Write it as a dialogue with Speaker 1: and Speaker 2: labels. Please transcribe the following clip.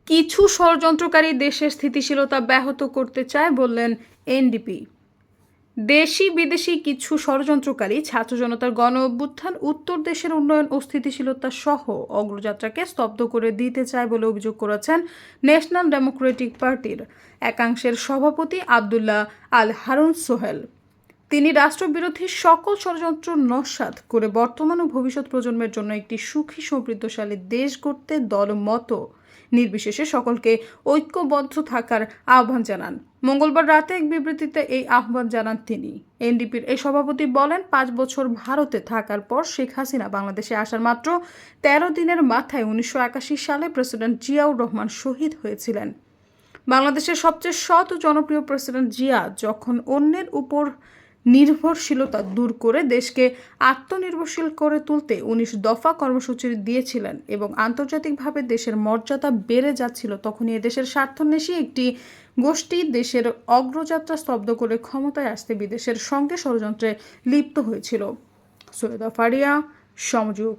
Speaker 1: কিছু ষড়যন্ত্রকারী দেশের স্থিতিশীলতা ব্যাহত করতে চায় বললেন এনডিপি। দেশি বিদেশি কিছু ষড়যন্ত্রকারী ছাত্র জনতার গণ অভ্যুত্থান উত্তর দেশের উন্নয়ন ও স্থিতিশীলতা সহ অগ্রযাত্রাকে স্তব্ধ করে দিতে চায় বলে অভিযোগ করেছেন ন্যাশনাল ডেমোক্রেটিক পার্টির একাংশের সভাপতি আবদুল্লাহ আল হারুন সোহেল। তিনি রাষ্ট্রবিরোধী সকল ষড়যন্ত্র নস্যাৎ করে বর্তমান ও ভবিষ্যৎ প্রজন্মের জন্য একটি সুখী সমৃদ্ধশালী দেশ গড়তে দলমত নির্বিশেষে সকলকে ঐক্যবদ্ধ থাকার আহ্বান জানান। মঙ্গলবার রাতে এক বিবৃতিতে এই আহ্বান জানান তিনি। এনডিপির এই সভাপতি বলেন, ৫ বছর ভারতে থাকার পর শেখ হাসিনা বাংলাদেশে আসার মাত্র ১৩ দিনের মাথায় ১৯৮১ সালে প্রেসিডেন্ট জিয়াউর রহমান শহীদ হয়েছিলেন। বাংলাদেশের সবচেয়ে সৎ ও জনপ্রিয় প্রেসিডেন্ট জিয়া যখন অন্যের উপর নির্ভরশীলতা দূর করে দেশকে আত্মনির্ভরশীল করে তুলতে ১৯ দফা কর্মসূচি দিয়েছিলেন এবং আন্তর্জাতিকভাবে দেশের মর্যাদা বেড়ে যাচ্ছিল, তখনই এদেশের স্বার্থান্বেষী একটি গোষ্ঠী দেশের অগ্রযাত্রা স্তব্ধ করে ক্ষমতায় আসতে বিদেশের সঙ্গে ষড়যন্ত্রে লিপ্ত হয়েছিল। সৈয়দা ফারিয়া, সমযোগ।